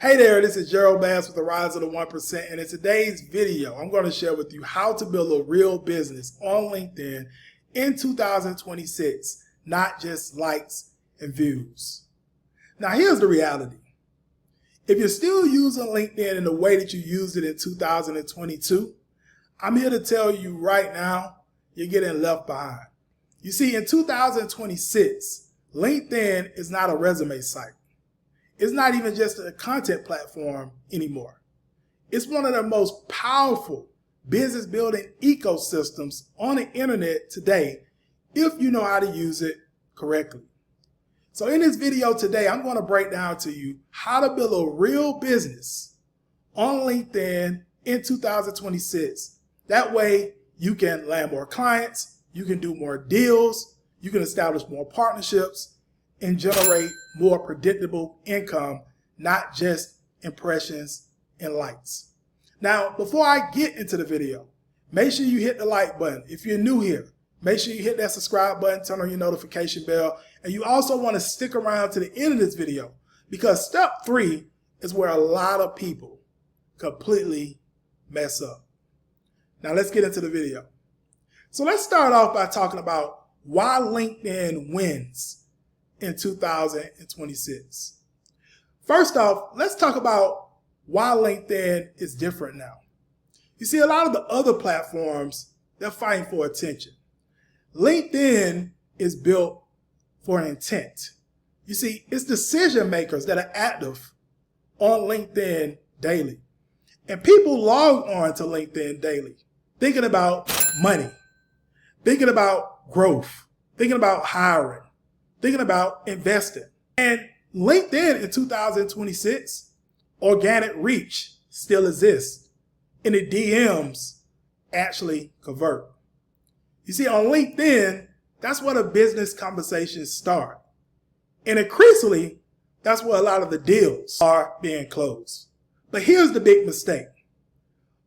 Hey there, this is Gerald Bass with the Rise of the 1%, and in today's video, I'm going to share with you how to build a real business on LinkedIn in 2026, not just likes and views. Now, here's the reality. If you're still using LinkedIn in the way that you used it in 2022, I'm here to tell you right now, you're getting left behind. You see, in 2026, LinkedIn is not a resume site. It's not even just a content platform anymore. It's one of the most powerful business building ecosystems on the internet today if you know how to use it correctly. So in this video today, I'm going to break down to you how to build a real business on LinkedIn in 2026. That way you can land more clients, you can do more deals, you can establish more partnerships, and generate more predictable income, not just impressions and likes. Now, before I get into the video, make sure you hit the like button. If you're new here, make sure you hit that subscribe button, turn on your notification bell, and you also want to stick around to the end of this video because step 3 is where a lot of people completely mess up. Now, let's get into the video. So let's start off by talking about why LinkedIn wins in 2026. First off, let's talk about why LinkedIn is different now. You see, a lot of the other platforms, they're fighting for attention. LinkedIn is built for an intent. You see, it's decision makers that are active on LinkedIn daily. And people log on to LinkedIn daily, thinking about money, thinking about growth, thinking about hiring, thinking about investing. And LinkedIn in 2026, organic reach still exists. And the DMs actually convert. You see, on LinkedIn, that's where the business conversations start. And increasingly, that's where a lot of the deals are being closed. But here's the big mistake.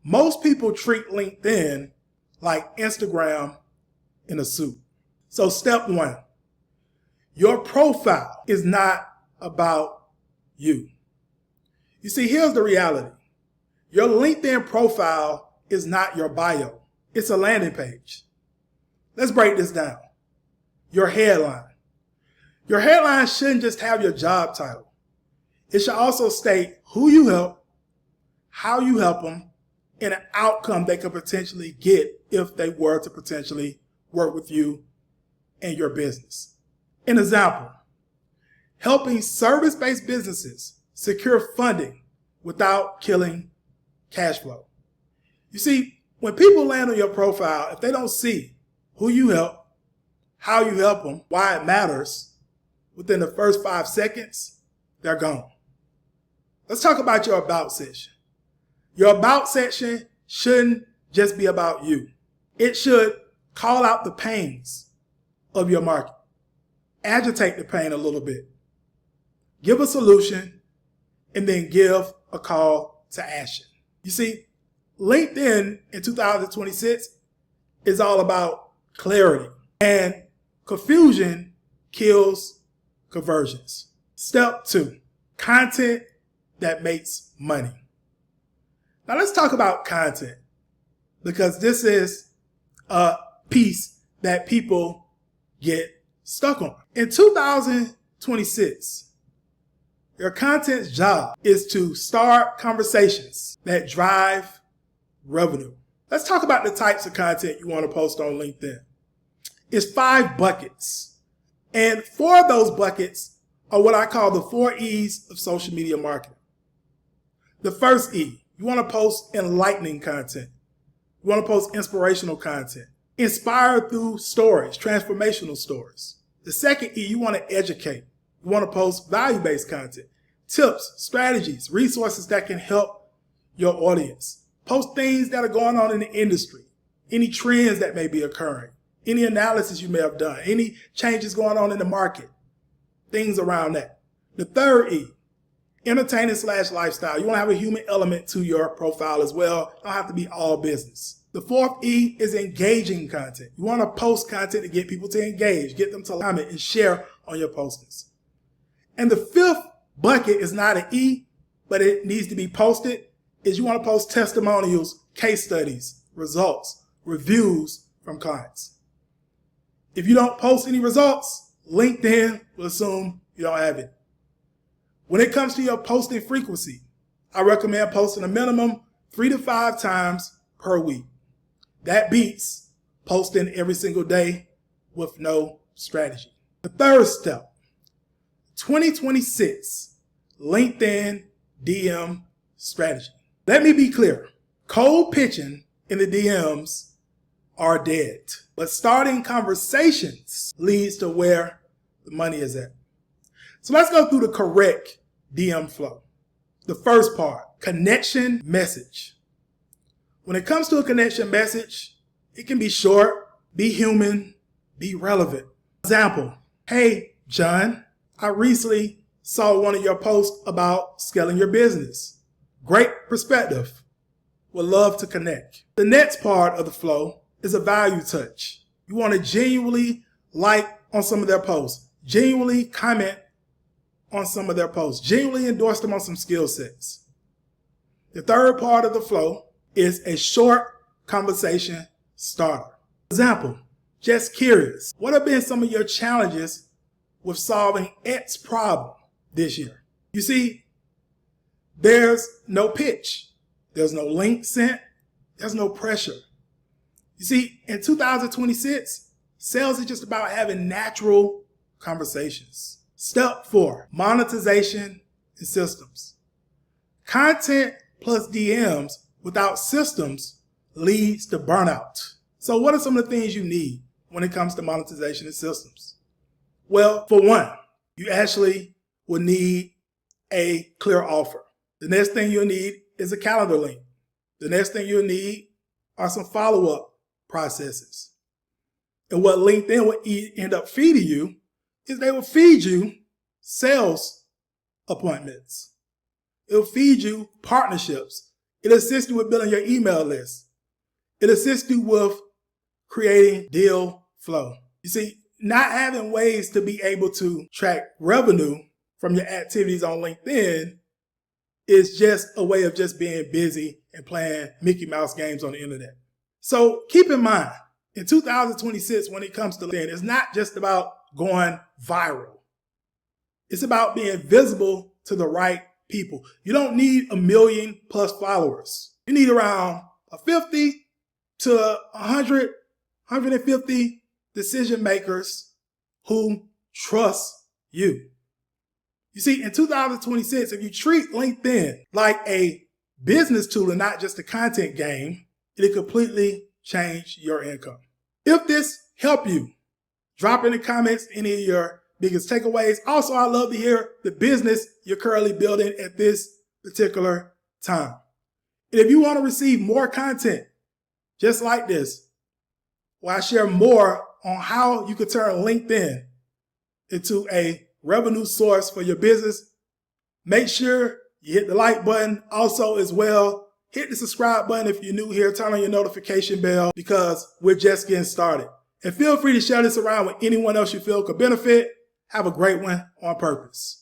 Most people treat LinkedIn like Instagram in a suit. So step 1. Your profile is not about you. You see, here's the reality. Your LinkedIn profile is not your bio. It's a landing page. Let's break this down. Your headline. Your headline shouldn't just have your job title. It should also state who you help, how you help them, and an outcome they could potentially get if they were to potentially work with you and your business. An example, helping service-based businesses secure funding without killing cash flow. You see, when people land on your profile, if they don't see who you help, how you help them, why it matters, within the first 5 seconds, they're gone. Let's talk about your about section. Your about section shouldn't just be about you. It should call out the pains of your market. Agitate the pain a little bit. Give a solution, and then give a call to action. You see, LinkedIn in 2026 is all about clarity, and confusion kills conversions. Step 2, content that makes money. Now let's talk about content because this is a piece that people get stuck on. In 2026, your content's job is to start conversations that drive revenue. Let's talk about the types of content you want to post on LinkedIn. It's 5 buckets. And 4 of those buckets are what I call the 4 E's of social media marketing. The first E, you want to post enlightening content. You want to post inspirational content. Inspired through stories, transformational stories. The second E, you want to educate. You want to post value-based content, tips, strategies, resources that can help your audience. Post things that are going on in the industry, any trends that may be occurring, any analysis you may have done, any changes going on in the market, things around that. The third E, entertaining/lifestyle. You want to have a human element to your profile as well. It don't have to be all business. The fourth E is engaging content. You want to post content to get people to engage, get them to comment and share on your postings. And the fifth bucket is not an E, but it needs to be posted, is you want to post testimonials, case studies, results, reviews from clients. If you don't post any results, LinkedIn will assume you don't have it. When it comes to your posting frequency, I recommend posting a minimum 3 to 5 times per week. That beats posting every single day with no strategy. The third step, 2026 LinkedIn DM strategy. Let me be clear. Cold pitching in the DMs are dead, but starting conversations leads to where the money is at. So let's go through the correct DM flow. The first part, connection message. When it comes to a connection message, it can be short, be human, be relevant. Example, hey, John, I recently saw one of your posts about scaling your business. Great perspective. Would love to connect. The next part of the flow is a value touch. You want to genuinely like on some of their posts, genuinely comment on some of their posts, genuinely endorse them on some skill sets. The third part of the flow is a short conversation starter. Example, just curious, what have been some of your challenges with solving X problem this year? You see, there's no pitch. There's no link sent. There's no pressure. You see, in 2026, sales is just about having natural conversations. Step 4, monetization and systems. Content plus DMs without systems leads to burnout. So what are some of the things you need when it comes to monetization and systems? Well, for one, you actually will need a clear offer. The next thing you'll need is a calendar link. The next thing you'll need are some follow-up processes. And what LinkedIn will end up feeding you is they will feed you sales appointments. It'll feed you partnerships. It'll assist you with building your email list. It'll assist you with creating deal flow. You see, not having ways to be able to track revenue from your activities on LinkedIn is just a way of just being busy and playing Mickey Mouse games on the internet. So keep in mind, in 2026, when it comes to LinkedIn, it's not just about going viral. It's about being visible to the right people. You don't need 1 million plus followers. You need around 50 to 100, 150 decision makers who trust you. You see, in 2026, if you treat LinkedIn like a business tool and not just a content game, it'll completely change your income. If this helped you, drop in the comments any of your biggest takeaways. Also, I'd love to hear the business you're currently building at this particular time. And if you want to receive more content just like this, where I share more on how you can turn LinkedIn into a revenue source for your business, make sure you hit the like button. Also, as well, hit the subscribe button if you're new here. Turn on your notification bell because we're just getting started. And feel free to share this around with anyone else you feel could benefit. Have a great one on purpose.